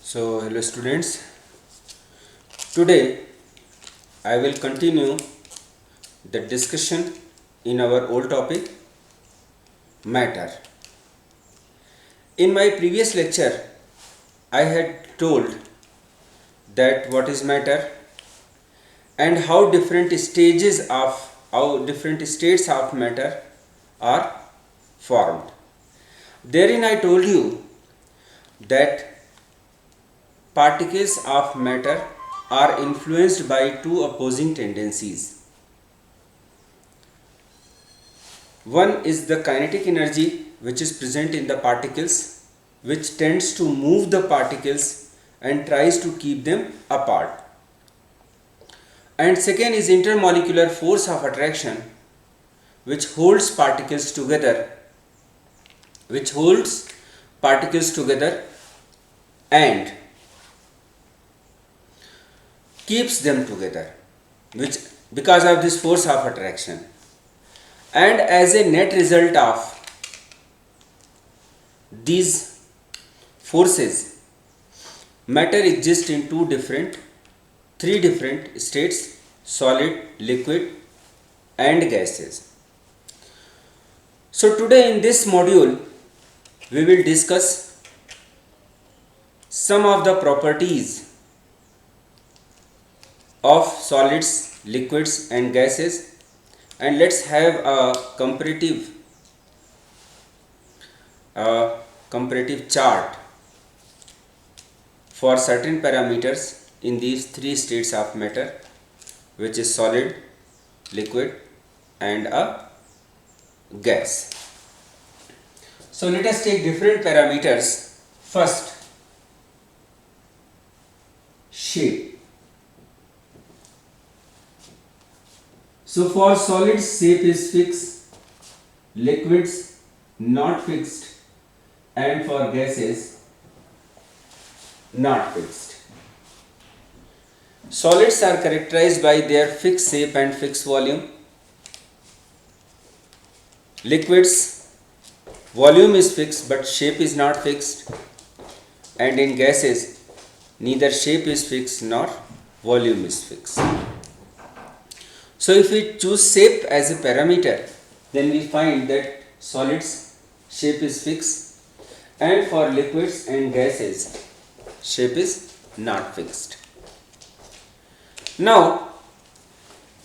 Hello students. Today I will continue the discussion in our old topic matter. In my previous lecture I had told that what is matter and how different states of matter are formed. Therein I told you that particles of matter are influenced by two opposing tendencies. One is the kinetic energy which is present in the particles, which tends to move the particles and tries to keep them apart. And second is intermolecular force of attraction, which holds particles together, and keeps them together, which because of this force of attraction. And as a net result of these forces, matter exists in three different states: solid, liquid and gases. So today in this module we will discuss some of the properties of solids, liquids and gases, and let's have a comparative chart for certain parameters in these three states of matter, which is solid, liquid and a gas. So let us take different parameters. First, shape. So for solids shape is fixed, liquids not fixed, and for gases not fixed. Solids are characterized by their fixed shape and fixed volume. Liquids, volume is fixed but shape is not fixed, and in gases neither shape is fixed nor volume is fixed. So if we choose shape as a parameter, then we find that solids shape is fixed, and for liquids and gases shape is not fixed. Now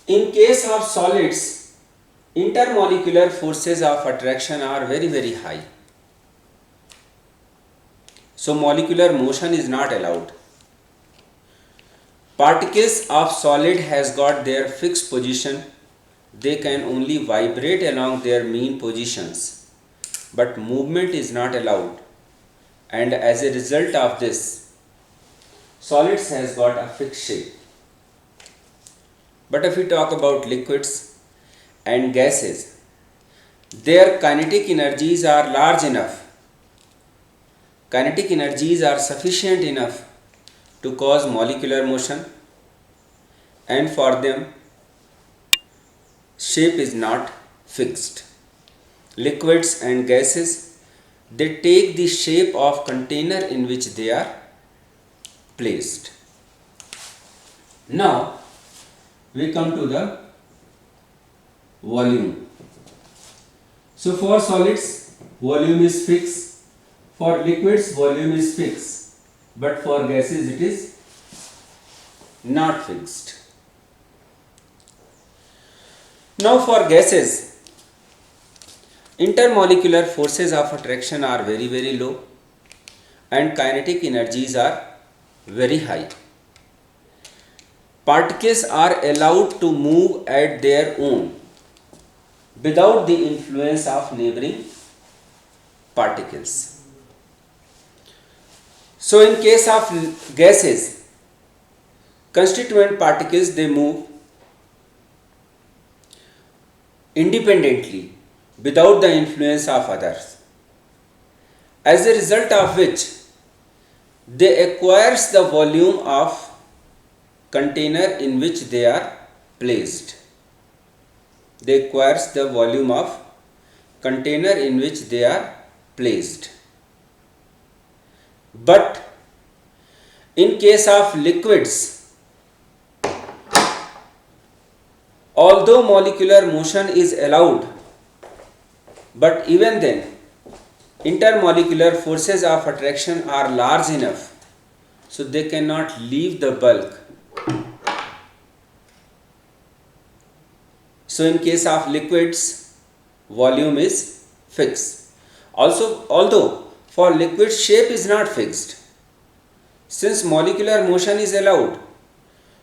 in case of solids, intermolecular forces of attraction are very high. So molecular motion is not allowed. Particles of solid has got their fixed position. They can only vibrate along their mean positions, but movement is not allowed, and as a result of this, solids has got a fixed shape. But if we talk about liquids and gases, their kinetic energies are large enough. Kinetic energies are sufficient enough to cause molecular motion, and for them shape is not fixed. Liquids and gases, they take the shape of container in which they are placed. Now we come to the volume. So for solids volume is fixed, for liquids volume is fixed, but for gases it is not fixed. Now for gases, intermolecular forces of attraction are very low and kinetic energies are very high. Particles are allowed to move at their own without the influence of neighboring particles. So in case of gases, constituent particles, they move independently without the influence of others, as a result of which they acquires the volume of container in which they are placed. They acquires the volume of container in which they are placed. But In case of liquids, although molecular motion is allowed, but even then intermolecular forces of attraction are large enough so they cannot leave the bulk. So in case of liquids, volume is fixed. Also, although for liquid shape is not fixed, since molecular motion is allowed,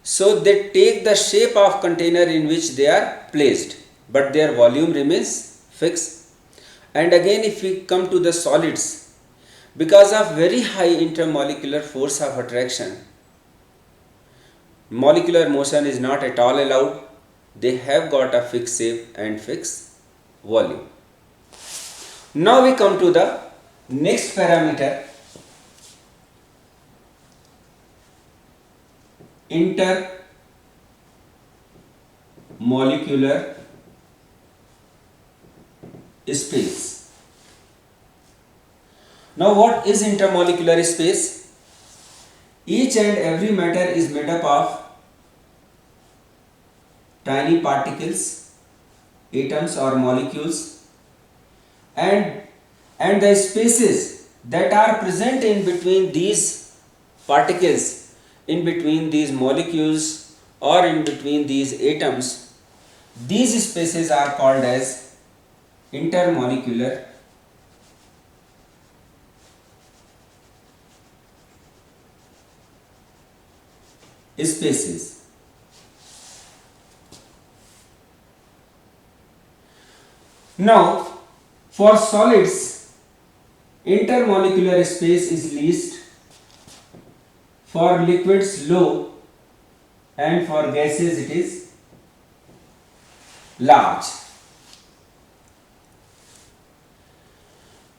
so they take the shape of container in which they are placed, but their volume remains fixed. And again, if we come to the solids, because of very high intermolecular force of attraction, molecular motion is not at all allowed. They have got a fixed shape and fixed volume. Now we come to the next parameter, intermolecular space. Now what is intermolecular space? Each and every matter is made up of tiny particles, atoms or molecules, and the spaces that are present in between these particles, in between these molecules or in between these atoms, these spaces are called as intermolecular spaces. Now, for solids, intermolecular space is least, for liquids low, and for gases it is large.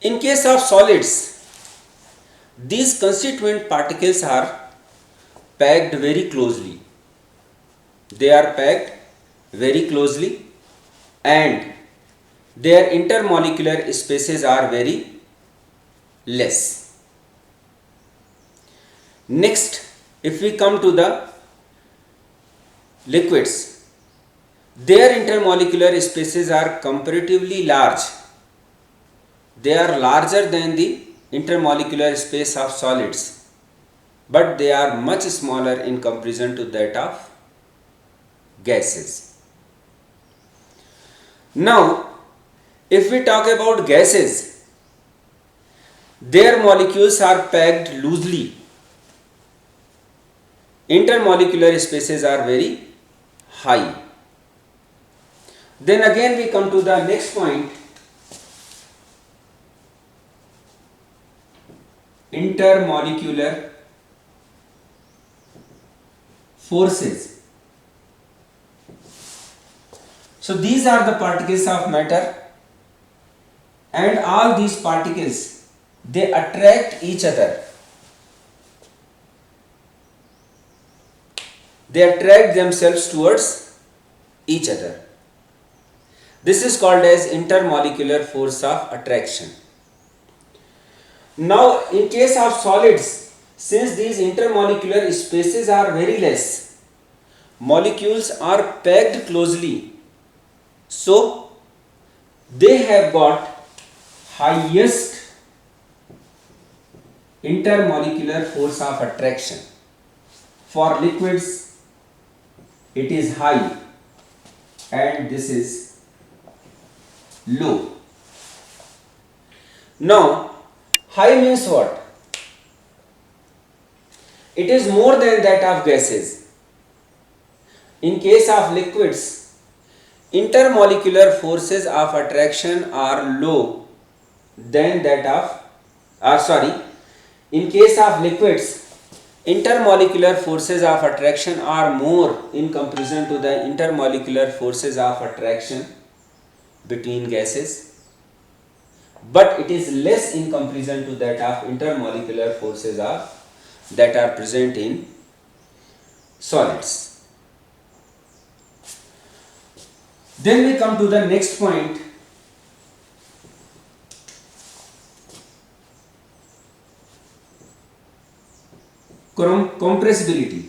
In case of solids, these constituent particles are packed very closely. They are packed very closely and their intermolecular spaces are very less. Next, if we come to the liquids, their intermolecular spaces are comparatively large. They are larger than the intermolecular space of solids, but they are much smaller in comparison to that of gases. Now, if we talk about gases, their molecules are packed loosely. Intermolecular spaces are very high. Then again we come to the next point, intermolecular forces. So these are the particles of matter, and all these particles, they attract each other. They attract themselves towards each other. This is called as intermolecular force of attraction. Now, in case of solids, since these intermolecular spaces are very less, molecules are packed closely, so they have got highest intermolecular force of attraction. For liquids, it is high and this is low. Now, high means what? It is more than that of gases. In case of liquids, intermolecular forces of attraction are low than that of, in case of liquids, intermolecular forces of attraction are more in comparison to the intermolecular forces of attraction between gases, but it is less in comparison to that of intermolecular forces that are present in solids. Then we come to the next point, compressibility,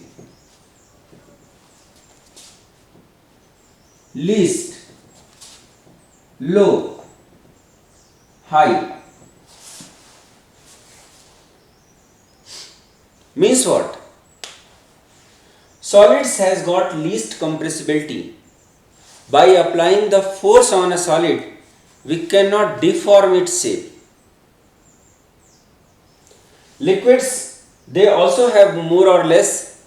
least, low, high. Means what? Solids has got least compressibility. By applying the force on a solid, we cannot deform its shape. Liquids, they also have more or less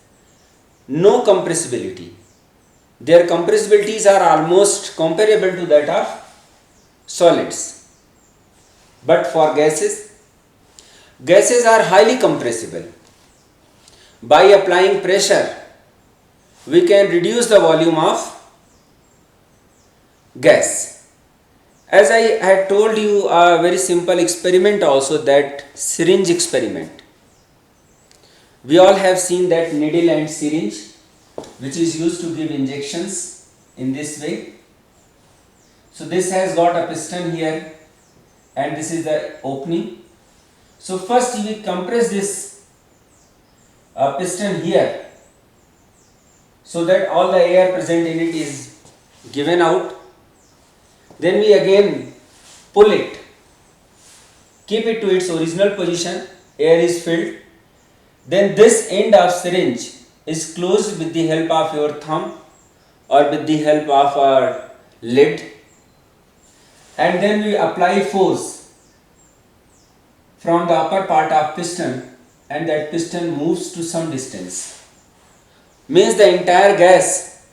no compressibility. Their compressibilities are almost comparable to that of solids. But for gases are highly compressible. By applying pressure, we can reduce the volume of gas. As I had told you a very simple experiment also, that syringe experiment. We all have seen that needle and syringe which is used to give injections in this way. So this has got a piston here and this is the opening. So first we compress this piston here so that all the air present in it is given out. Then we again pull it, keep it to its original position, air is filled. Then this end of syringe is closed with the help of your thumb or with the help of a lid, and then we apply force from the upper part of piston and that piston moves to some distance. Means the entire gas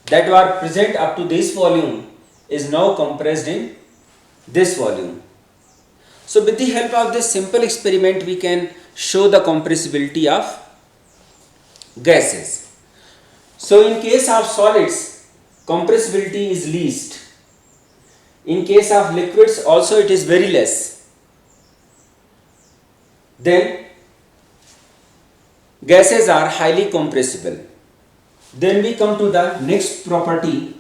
that were present up to this volume is now compressed in this volume. So with the help of this simple experiment we can show the compressibility of gases. So in case of solids, compressibility is least. In case of liquids also it is very less. Then gases are highly compressible. Then we come to the next property,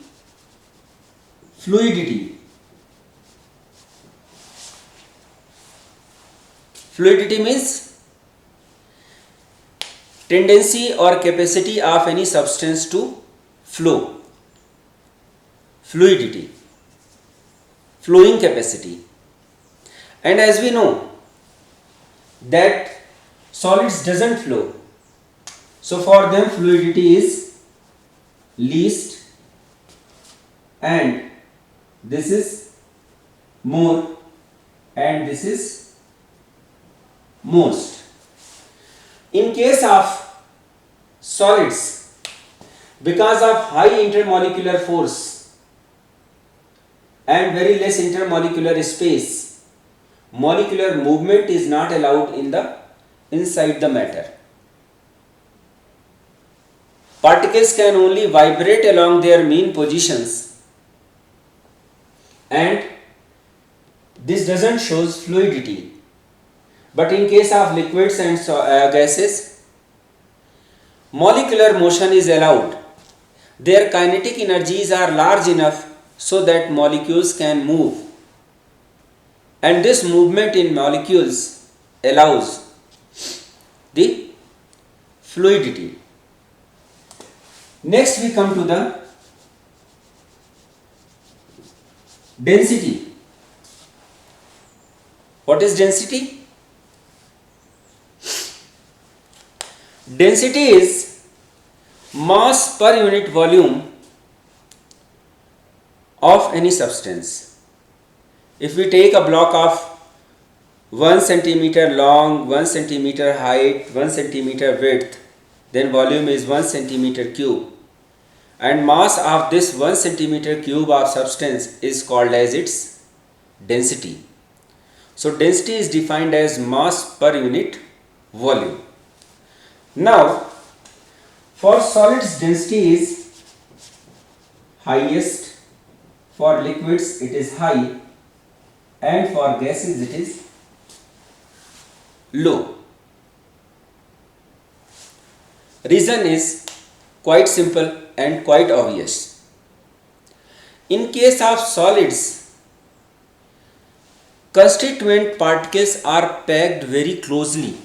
fluidity. Fluidity means tendency or capacity of any substance to flow. Fluidity, flowing capacity. And as we know that solids doesn't flow, so for them fluidity is least and this is more and this is most. In case of solids, because of high intermolecular force and very less intermolecular space, molecular movement is not allowed inside the matter. Particles can only vibrate along their mean positions, and this doesn't shows fluidity. But in case of liquids and gases, molecular motion is allowed. Their kinetic energies are large enough so that molecules can move, and this movement in molecules allows the fluidity. Next we come to the density. What is density? Density is mass per unit volume of any substance. If we take a block of 1 centimeter long, 1 centimeter height, 1 centimeter width, then volume is 1 centimeter cube, and mass of this 1 centimeter cube of substance is called as its density. So density is defined as mass per unit volume. Now for solids density is highest, for liquids it is high, and for gases it is low. Reason is quite simple and quite obvious. In case of solids, constituent particles are packed very closely.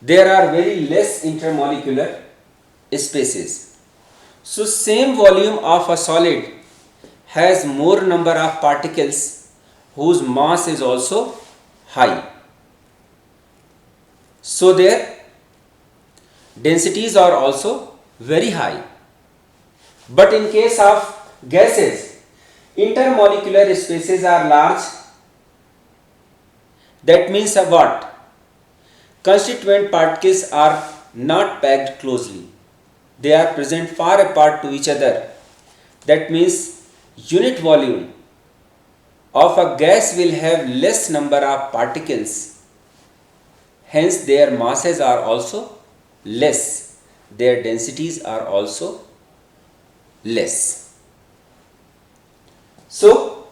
there are very less intermolecular spaces. So same volume of a solid has more number of particles whose mass is also high. So their densities are also very high. But in case of gases, intermolecular spaces are large. That means what? Constituent particles are not packed closely. They are present far apart to each other. That means unit volume of a gas will have less number of particles. Hence their masses are also less. Their densities are also less. So,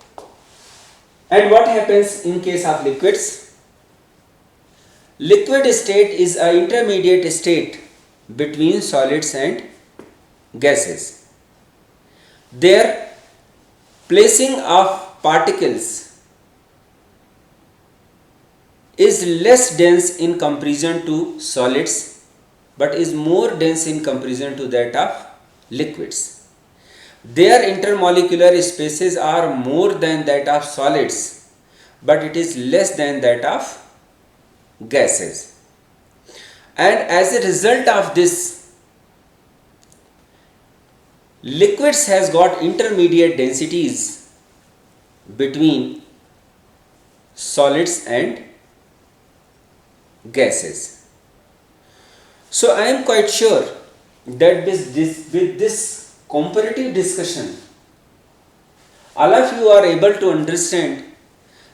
and what happens in case of liquids? Liquid state is an intermediate state between solids and gases. Their placing of particles is less dense in comparison to solids, but is more dense in comparison to that of liquids. Their intermolecular spaces are more than that of solids, but it is less than that of gases. And as a result of this, liquids has got intermediate densities between solids and gases. So I am quite sure that with this comparative discussion, all of you are able to understand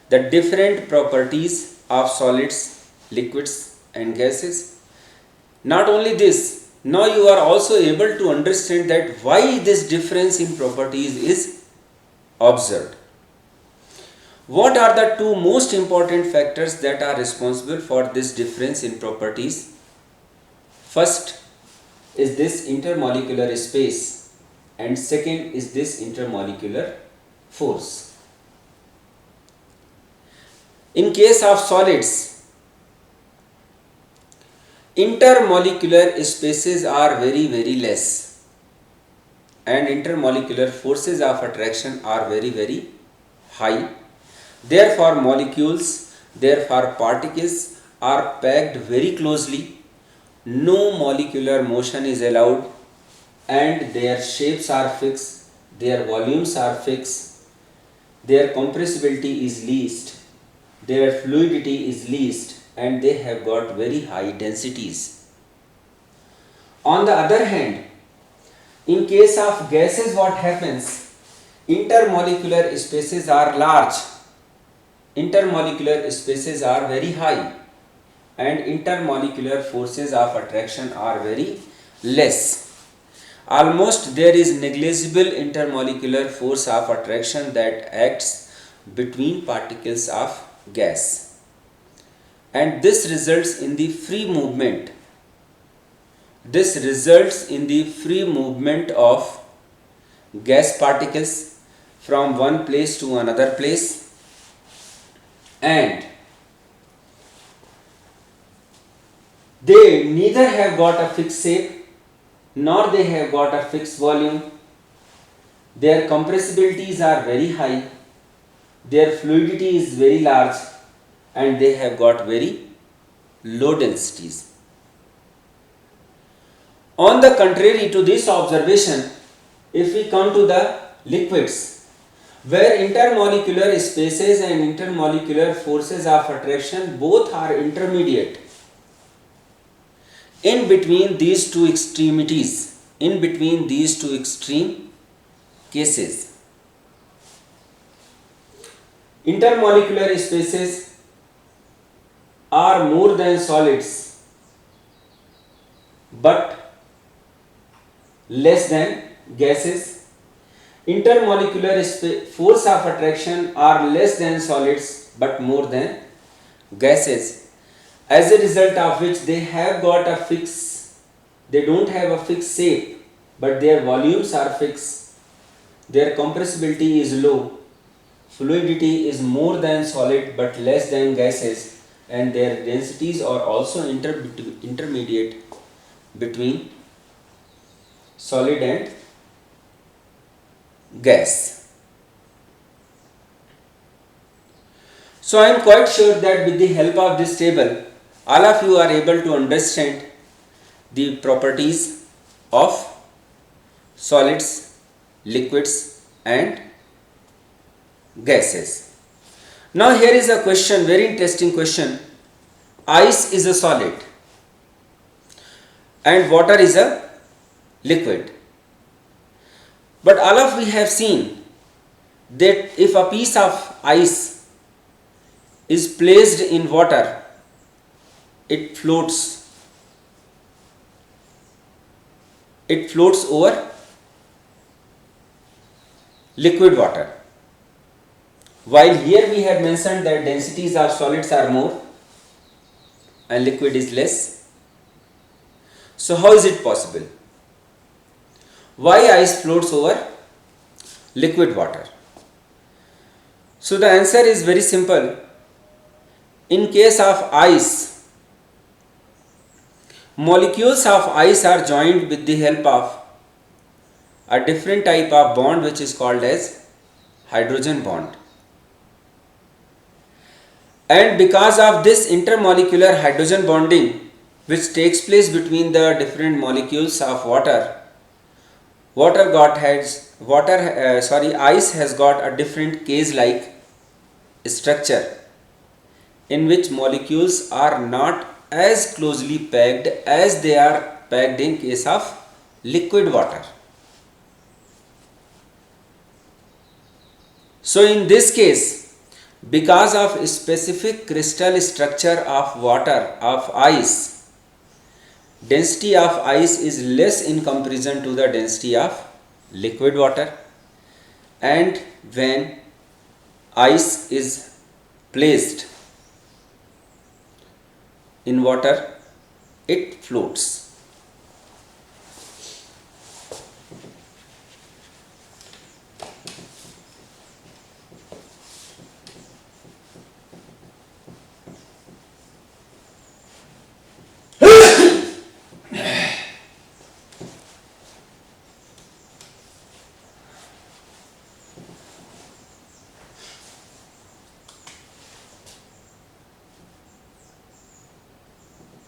the different properties of solids, liquids and gases. Not only this, now you are also able to understand that why this difference in properties is observed. What are the two most important factors that are responsible for this difference in properties? First is this intermolecular space, and second is this intermolecular force. In case of solids, intermolecular spaces are very less and intermolecular forces of attraction are very high. Therefore particles are packed very closely. No molecular motion is allowed and their shapes are fixed, their volumes are fixed, their compressibility is least, their fluidity is least, and they have got very high densities. On the other hand, in case of gases, what happens? Intermolecular spaces are large, intermolecular spaces are very high, and intermolecular forces of attraction are very less. Almost there is negligible intermolecular force of attraction that acts between particles of gas, and this results in the free movement. This results in the free movement of gas particles from one place to another place, and they neither have got a fixed shape nor they have got a fixed volume. Their compressibilities are very high, their fluidity is very large, and they have got very low densities. On the contrary to this observation, if we come to the liquids, where intermolecular spaces and intermolecular forces of attraction both are intermediate, in between these two extremities, in between these two extreme cases, intermolecular spaces are more than solids but less than gases. Intermolecular force of attraction are less than solids but more than gases, as a result of which they have got a they don't have a fixed shape, but their volumes are fixed, their compressibility is low, fluidity is more than solid but less than gases, and their densities are also intermediate between solid and gas. So I am quite sure that with the help of this table, all of you are able to understand the properties of solids, liquids and gases. Now here is a question, very interesting question. Ice is a solid and water is a liquid. But all of we have seen that if a piece of ice is placed in water, it floats. It floats over liquid water. While here we have mentioned that densities of solids are more and liquid is less. So how is it possible? Why ice floats over liquid water? So the answer is very simple. In case of ice, molecules of ice are joined with the help of a different type of bond which is called as hydrogen bond. And because of this intermolecular hydrogen bonding which takes place between the different molecules of water, ice has got a different cage-like structure in which molecules are not as closely packed as they are packed in case of liquid water. So in this case, because of specific crystal structure of water, of ice, density of ice is less in comparison to the density of liquid water, and when ice is placed in water, it floats.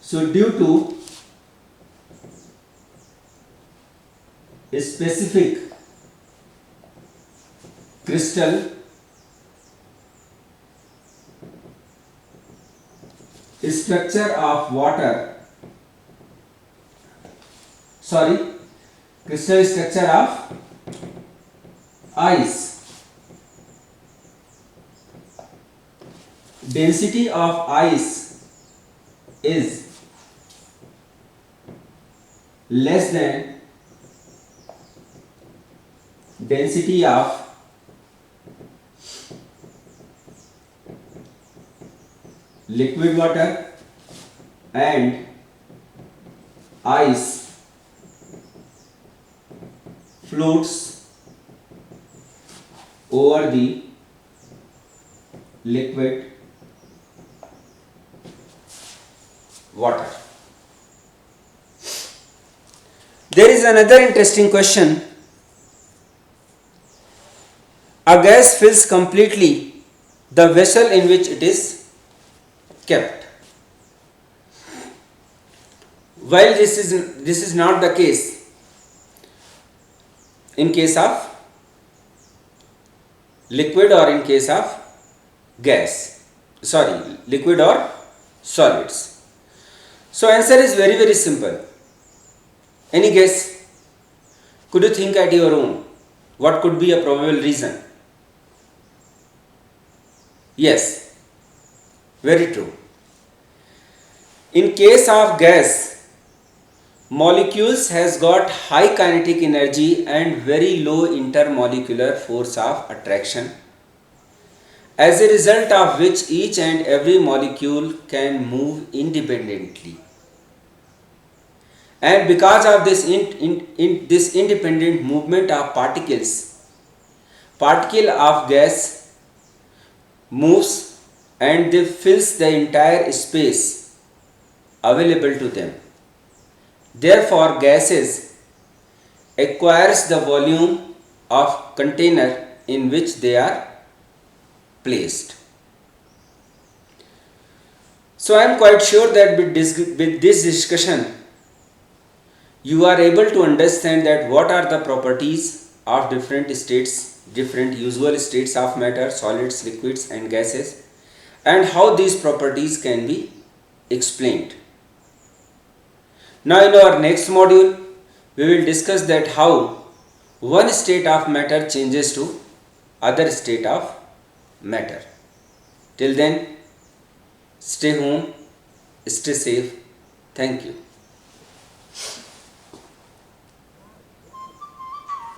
So due to a specific crystal structure of water, crystal structure of ice, density of ice is less than density of liquid water, and ice floats over the liquid water. There is another interesting question. A gas fills completely the vessel in which it is kept. While this is not the case in case of liquid or in case of liquid or solids. So answer is very, very simple. Any guess? Could you think at your own? What could be a probable reason? Yes, very true. In case of gas, molecules has got high kinetic energy and very low intermolecular force of attraction, as a result of which each and every molecule can move independently. And because of this this independent movement of particles, particle of gas moves and they fills the entire space available to them. Therefore, gases acquires the volume of container in which they are placed. So I am quite sure that with this discussion you are able to understand that what are the properties of different states, different usual states of matter, solids, liquids and gases, and how these properties can be explained. Now in our next module we will discuss that how one state of matter changes to other state of matter. Till then, stay home, stay safe. Thank you.